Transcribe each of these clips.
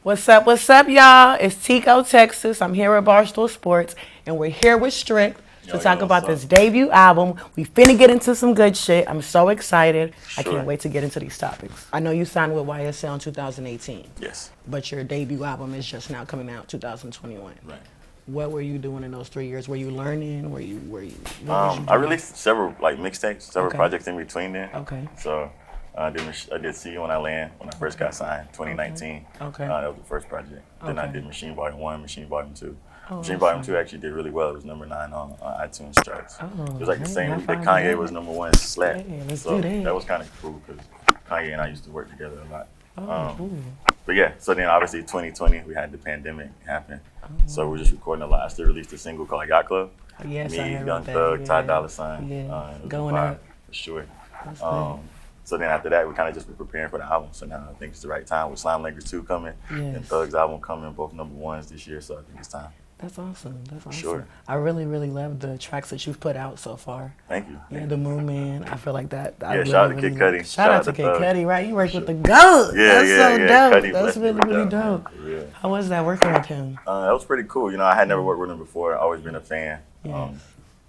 What's up, y'all? It's Tiko, Texas. I'm here at Barstool Sports, and we're here with Strick to talk about this debut album. We finna get into some good shit. I'm so excited. Sure. I can't wait to get into these topics. I know you signed with YSL in 2018. Yes. But your debut album is just now coming out 2021. Right. What were you doing in those 3 years? Were you learning? Were you? I released several mixtapes, several projects in between there. Okay. So I did See You When I Land when I first got signed, 2019. Okay. That was the first project. Then I did Machine Volume 1, Machine Volume 2. Oh, Machine Volume 2 actually did really well. It was number 9 on iTunes charts. Oh, it was like the same that Kanye was number 1 slap. Hey, let's so do that. That was kind of cool because Kanye and I used to work together a lot. Oh, But yeah, so then obviously 2020 we had the pandemic happen. So we're just recording a lot. I still released a single called Yacht Club. Yes, Me, I heard Young about Thug, that. Ty Dolla $ign. Yeah. It was Going a vibe, up. for sure. That's good. So then after that, we kind of just been preparing for the album. So now I think it's the right time with Slime Language 2 coming and Thug's album coming, both number 1s this year. So I think it's time. That's awesome. That's awesome. Sure. I really, really love the tracks that you've put out so far. Thank you. Yeah, the Moon Man. I feel like that. Yeah, shout out to Kid Cudi. Shout out to Kid Cudi, right? You worked with the GOAT. Yeah, That's so dope. Cudi That's really dope. Yeah. How was that working with him? That was pretty cool. You know, I had never worked with him before. I've always been a fan. Yes.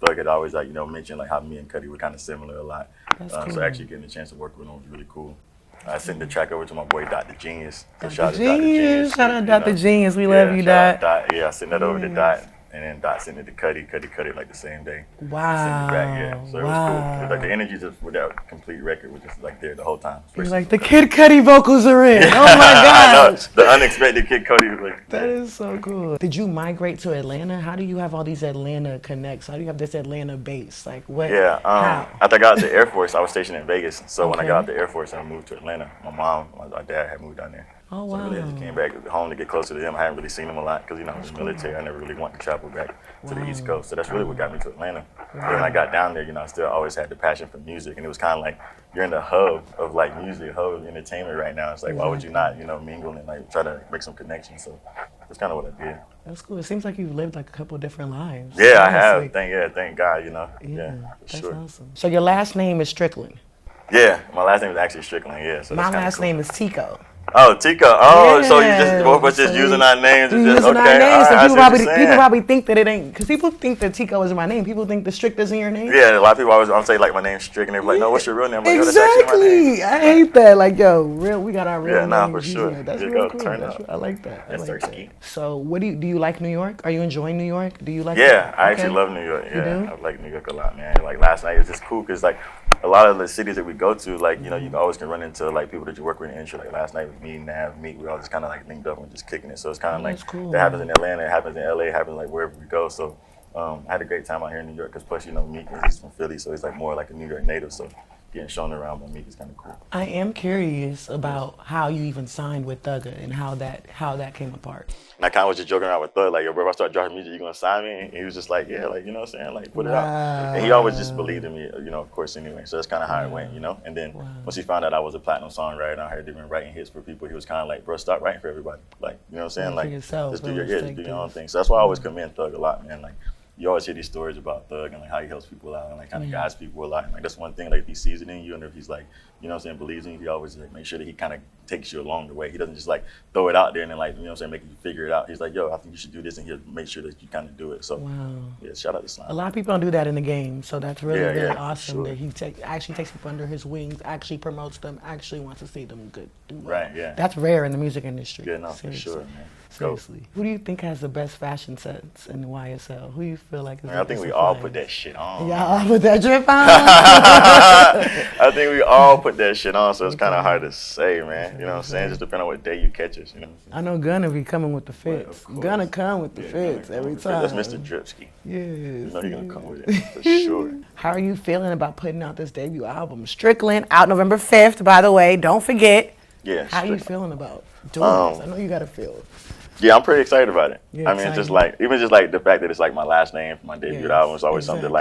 Thug had always mentioned how me and Cudi were kind of similar a lot. That's cool. So actually getting a chance to work with him was really cool. I sent the track over to my boy Dr. Genius. Dr. Genius. Shout out Dr. Genius. We love you, Dot. Yeah, I sent that over to Dot. And then Dot sent it to Cudi. Cudi cut it like the same day. Wow. Sent it back, yeah. So it was cool. It was like the energy just with that complete record was just like there the whole time. You're like, the Kid Cudi vocals are in. Oh my gosh. The unexpected Kid Cudi. Like, that is so cool. Did you migrate to Atlanta? How do you have all these Atlanta connects? How do you have this Atlanta base? Like what? Yeah. How? After I got out the Air Force, I was stationed in Vegas. So when I got out the Air Force, I moved to Atlanta. My mom, my dad had moved down there. Oh, so wow. I really just came back home to get closer to them. I hadn't really seen them a lot because, in the military, I never really wanted to travel back to the East Coast. So that's really what got me to Atlanta. But when I got down there, I still always had the passion for music. And it was kind of like you're in the hub of music, hub of entertainment right now. It's like, why would you not, mingle and try to make some connections? So that's kind of what I did. That's cool. It seems like you've lived a couple of different lives. Yeah, I have. Thank God, Yeah, for that's awesome. So your last name is Strickland? Yeah, my last name is actually Strickland, yeah. So my last name is Tiko. Oh, Tiko. Oh, so you just both of us just using our names. Using our names. So people probably think that it ain't, because people think that Tiko is my name. People think the Strick isn't your name. Yeah, a lot of people always say my name's Strick, and they're like, no, what's your real name? I'm like, exactly. That's actually my name. I hate that. We got our real names. Yeah, nah, for sure. That's real cool. I like that. That's Strick. So do you like New York? Are you enjoying New York? Do you like Yeah, I actually love New York. Yeah, I like New York a lot, man. Like last night, it was just cool because a lot of the cities that we go to, you always can run into people that you work with in the industry. Like last night with me, Nav, Meek, we all just kind of linked up and just kicking it. So it's kind of cool, that happens in Atlanta, it happens in LA, it happens wherever we go. So I had a great time out here in New York because plus, Meek, he's from Philly, so he's more like a New York native. So getting shown around by Meek is kind of cool. I am curious about how you even signed with Thugger and how that came apart. And I kind of was just joking around with Thug, yo, bro, if I start dropping music, you gonna sign me? And he was just like, yeah, you know what I'm saying? Put it out. And he always just believed in me, of course, anyway. So that's kind of how it went, And then once he found out I was a platinum songwriter and I had been writing hits for people, he was kind of like, bro, stop writing for everybody. You know what I'm saying? For yourself, just do your own thing. So that's why I always commend Thug a lot, man. You always hear these stories about Thug and how he helps people out and kind of guides people a lot. And that's one thing, if he sees it in you and if he's believes in you, he always make sure that he kind of takes you along the way. He doesn't just throw it out there and then make you figure it out. He's like, yo, I think you should do this, and he'll make sure that you kind of do it. So yeah, shout out to Slime. A lot of people don't do that in the game, so that's really awesome that he actually takes people under his wings, actually promotes them, actually wants to see them good. Right, yeah. That's rare in the music industry. Yeah, no, for sure, man. Seriously. Who do you think has the best fashion sense in the YSL? Who do you feel like is I think we all put that shit on. Y'all put that drip on? I think we all put that shit on, so it's kind of hard to say, man. You know what I'm saying? Just depending on what day you catch us, I know Gunna be coming with the fits. Gunna come with the fits every time. That's Mr. Dripski. Yes. He's gonna come with it, for sure. How are you feeling about putting out this debut album? Strickland, out November 5th, by the way. Don't forget. Yeah. How are you feeling about doing this? I know you got to feel it. Yeah, I'm pretty excited about it. Yeah, I mean, it's just the fact that it's my last name for my debut album. It's always something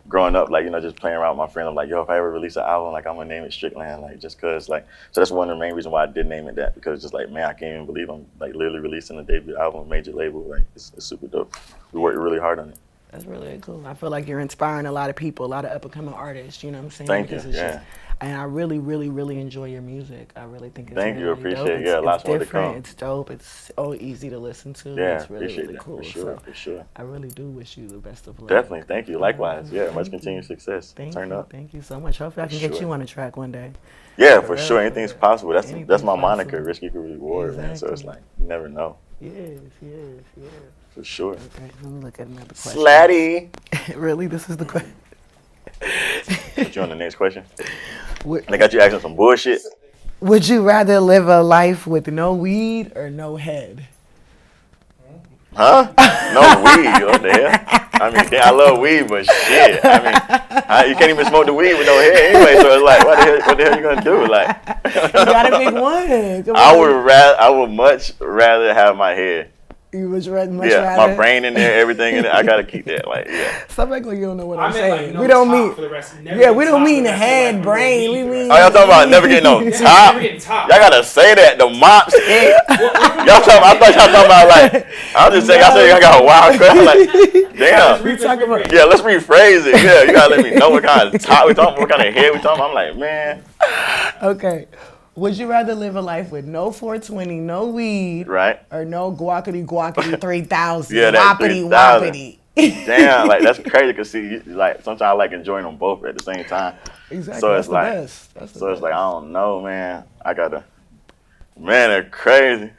growing up, just playing around with my friends. I'm like, yo, if I ever release an album, I'm gonna name it Strickland, just cause so that's one of the main reasons why I did name it that, because it's just man, I can't even believe I'm literally releasing a debut album, major label. It's super dope. We worked really hard on it. That's really cool. I feel like you're inspiring a lot of people, a lot of up and coming artists. You know what I'm saying? Thank you. Yeah. And I really, really, really enjoy your music. I really think it's Thank really you, appreciate dope. it. Yeah, lots more to different. come. It's dope. It's so easy to listen to. Yeah, It's really, appreciate really that cool. for sure, So for sure. I really do wish you the best of luck. Definitely, thank you. Likewise, yeah, much continued success. Turn up. Thank you so much. Hopefully I can get sure. you on a track one day. Yeah, For for real, sure. for Anything's real. possible. That's Anything's my moniker, possible. risk equal reward, man. So it's Exactly. like you never know, Yes. for sure. Okay, let me look at another question. Slatty. Really? This is the question? Put you on the next question. Would, They got you asking some bullshit. would you rather live a life with no weed or no head? Huh? No weed. What the hell? I mean, I love weed, but shit. I mean, you can't even smoke the weed with no head anyway. So it's like, what the hell you gonna do? Like, You gotta pick one. Come I on. would much rather have my head. You would rather, My brain in there, everything in there. I gotta keep that. Like, yeah. Stop acting like you don't know what I I'm meant saying. like no We don't top mean. for the rest. Never Yeah, get we don't top mean for the rest of your head, life. brain. We Never mean. Oh, y'all talking about never getting no top? getting top. Y'all gotta say that. The mops eat. Y'all talking? I thought y'all talking about like. I was just saying. I said y'all got a wild crowd. Like, damn. We talking about. Yeah, let's rephrase it. Yeah, you gotta let me know what kind of top we talking, what kind of head we talking. I'm like, man. Okay. Would you rather live a life with no 420, no weed, Right. or no guackity 3000? Yeah, that Whoppity 3000. whoppity. Damn, like that's crazy. Cause see, like sometimes I like enjoying them both at the same time. Exactly. So That's it's the like, best. That's the so it's best. like I don't know, man. Man, they're crazy.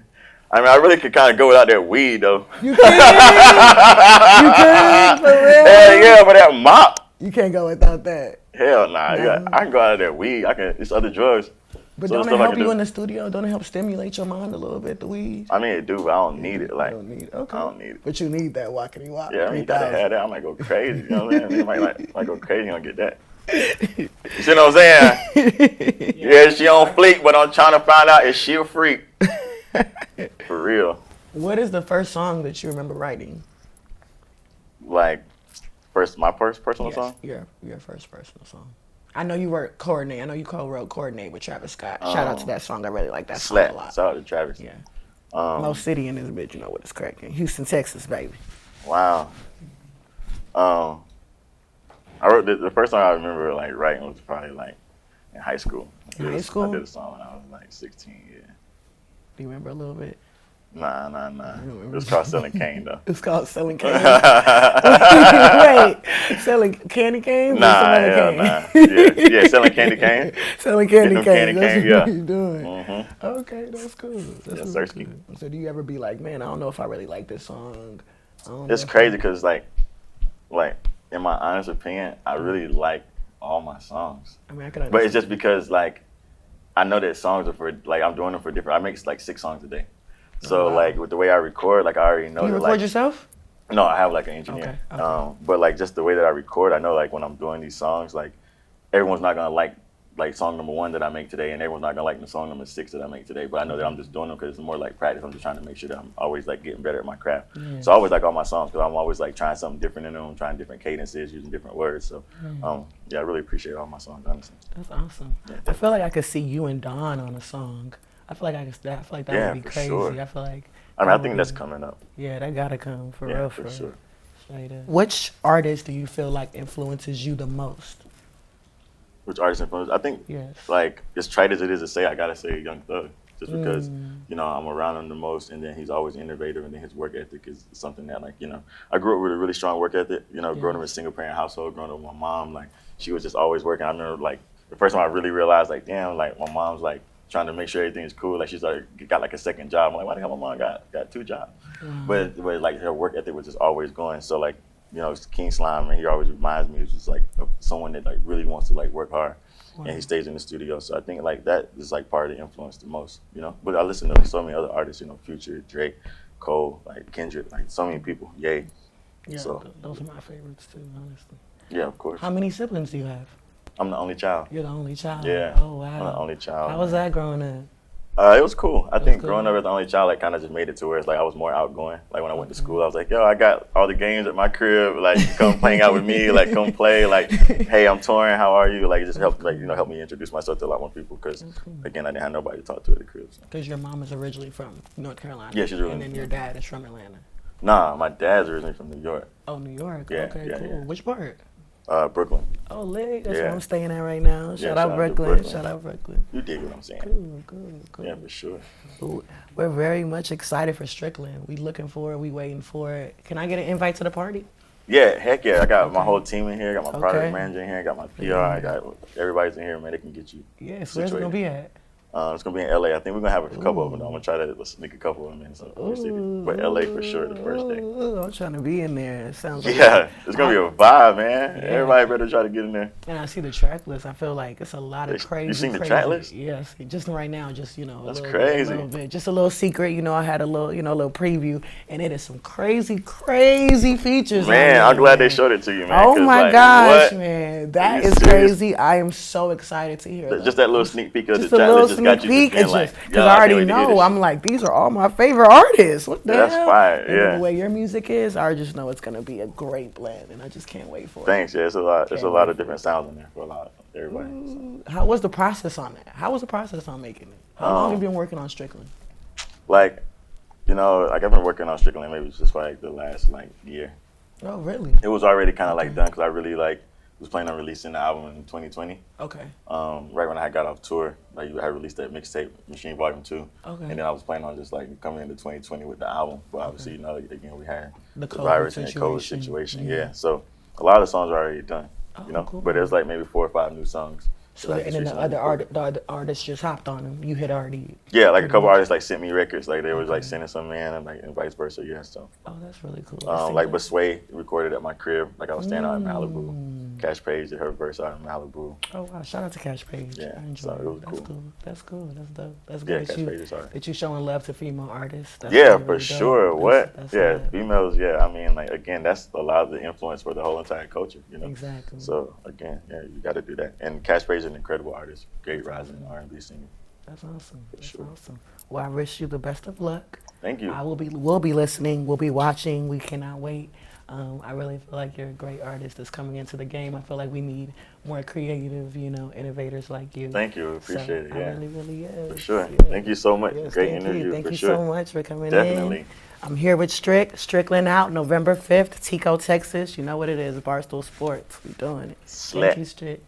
I mean, I really could kind of go without that weed though. You can. You can, for real. Hell yeah, but that mop. You can't go without that. Hell nah. No. I can go out of that weed. It's other drugs. But So don't it's it stuff I help can you do. in the studio? Don't it help stimulate your mind a little bit, the weed? I mean, it do, but I don't need it. Like, You don't need it. Okay. I don't need it. But you need that whoppity whoppity. Yeah, I mean, you gotta have that. I might go crazy. You know what I'm saying? I might go crazy and get that. You see what I'm saying? Yeah, she on fleek, but I'm trying to find out if she a freak. For real. What is the first song that you remember writing? Like, my first personal song? Your first personal song. I know you wrote Coordinate. I know you co-wrote Coordinate with Travis Scott. Shout out to that song. I really like that song a Slap. lot. Shout out to Travis. Yeah. Most city in this bitch, you know what it's cracking. Houston, Texas, baby. Wow. I wrote the first song I remember like writing was probably like in high school. High school? I did a song when I was like 16. Yeah. Do you remember a little bit? Nah. It was called Selling Cane though. It's called Selling Canes. Wait, selling candy canes? Nah, or some other hell cane? nah. Yeah, selling candy cane. Selling candy Them canes. candy That's canes, what yeah. you're doing. Mm-hmm. Okay, that's cool. That's Yes, really sirski. cool. So do you ever be like, man, I don't know if I really like this song. I don't It's know if crazy because like in my honest opinion, I really like all my songs. I mean, I could But it's just because like I know that songs are for like I'm doing them for different. I make like 6 songs a day. So wow. like with the way I record, like I already know Do you that record like yourself? no, I have like an engineer. Okay. But like just the way that I record, I know like when I'm doing these songs, like everyone's not gonna like song number 1 that I make today, and everyone's not gonna like the song number 6 that I make today. But I know that I'm just doing them because it's more like practice. I'm just trying to make sure that I'm always like getting better at my craft. Yeah. So I always like all my songs because I'm always like trying something different in them, trying different cadences, using different words. So yeah, I really appreciate all my songs, honestly. That's awesome. Yeah, I feel like I could see you and Don on a song. I feel like that Yeah, would be for crazy. sure. I feel like. I mean, I think that's coming up. Yeah, that gotta come for Yeah, real. for sure. Straight up. Which artist do you feel like influences you the most? Which artist influence? I think Yes. like as trite as it is to say, I gotta say Young Thug, just because you know I'm around him the most, and then he's always innovative, and then his work ethic is something that like I grew up with a really strong work ethic. Growing up in a single parent household, growing up with my mom, like she was just always working. I remember like the first time I really realized like damn, like my mom's like trying to make sure everything is cool. Like she's like got like a second job. I'm like, why the hell my mom got 2 jobs? But like her work ethic was just always going. So like King Slime, and he always reminds me of just like of someone that like really wants to like work hard. And he stays in the studio, so I think like that is like part of the influence the most, But I listen to so many other artists, Future, Drake, Cole, like Kendrick, like so many people. Yay. Yeah, So those are my favorites too, honestly. yeah, of course. How many siblings do you have? I'm the only child. You're the only child. Yeah. Oh wow. I'm the only child. How was that growing up? It was cool. I think cool. growing up as the only child, like, kind of just made it to where it's like I was more outgoing. Like when I went to school, I was like, yo, I got all the games at my crib. Like, come hang out with me. Like, come play. Like, hey, I'm touring. How are you? Like, it just helped, like, help me introduce myself to a lot more people. Because again, I didn't have nobody to talk to at the crib. So. Because your mom is originally from North Carolina. Yeah, she's originally. And then your dad is from Atlanta. Nah, my dad's originally from New York. Oh, New York. Yeah, Okay, yeah, cool. yeah. Which part? Brooklyn. Oh, lit. That's Yeah. where I'm staying at right now. Shout out Brooklyn. Shout out Brooklyn. You dig what I'm saying? Cool. Yeah, for sure. Ooh, we're very much excited for Strickland. We looking for it. We waiting for it. Can I get an invite to the party? Yeah, heck yeah. I got my whole team in here. I got my product Okay. manager in here. I got my PR. I got everybody's in here, man. They can get you. Yes, where's it going to be at? It's gonna be in LA. I think we're gonna have a couple of them. I'm gonna try to sneak a couple of them in. So but LA for sure the first day. I'm trying to be in there. It sounds like Yeah, it's gonna be a vibe, man. Yeah. Everybody better try to get in there. And I see the track list. I feel like it's a lot of crazy. You seen the crazy. track list? Yes, just right now, just That's a crazy. little bit, just a little secret. I had a little, a little preview, and it is some crazy features. Man, I'm glad they showed it to you, man. Oh my like, gosh, what? man, that you is serious? crazy. I am so excited to hear that. Just that little sneak peek of Just the a track little list just got sneak you peek, just being like, because I already know. I'm like, like, these are all my favorite artists. What the That's hell? fire, And yeah. the way your music is, I just know it's gonna be a great blend, and I just can't wait for it. Thanks, yeah. It's a lot. There's a lot of different sounds in there for a lot of everybody. So. How was the process on that? How was the process on making it? How long have you been working on Strickland? Like, like I've been working on Strickland maybe just for like the last year. Oh, really? It was already kind of like done because I really was planning on releasing the album in 2020. Okay. Right when I got off tour, I released that mixtape, Machine Volume 2. Okay. And then I was planning on just coming into 2020 with the album. But obviously, again, we had the COVID virus and the COVID situation. Yeah. So a lot of the songs are already done. Cool. But there's maybe 4 or 5 new songs. So and then the other artists just hopped on them. You had already. Yeah, a couple artists sent me records. They was sending some in and vice versa. Yeah. So. Oh, that's really cool. But Sway recorded at my crib. I was staying out in Malibu. Cash Page did her verse out in Malibu. Oh wow! Shout out to Cash Page. Yeah, I enjoy so it was That's cool. That's cool. That's dope. That's Yeah, good Cash Page is hard. that you showing love to female artists. That's Yeah, really, for really sure. dope. That's Females. Yeah, I mean, again, that's a lot of the influence for the whole entire culture. Exactly. So again, yeah, you got to do that. And Cash Page is an incredible artist, great rising R&B singer. That's awesome. That's sure. awesome. Well, I wish you the best of luck. Thank you. We'll be listening. We'll be watching. We cannot wait. I really feel like you're a great artist that's coming into the game. I feel like we need more creative, innovators like you. Thank you. Appreciate it. Yeah. I really is. For sure. Yeah. Thank you so much. Yes, Great thank interview. you. Thank for you sure. so much for coming Definitely. in. I'm here with Strickland out November 5th, Tiko, Texas. You know what it is, Barstool Sports. We doing it. Slap. Thank you, Strick.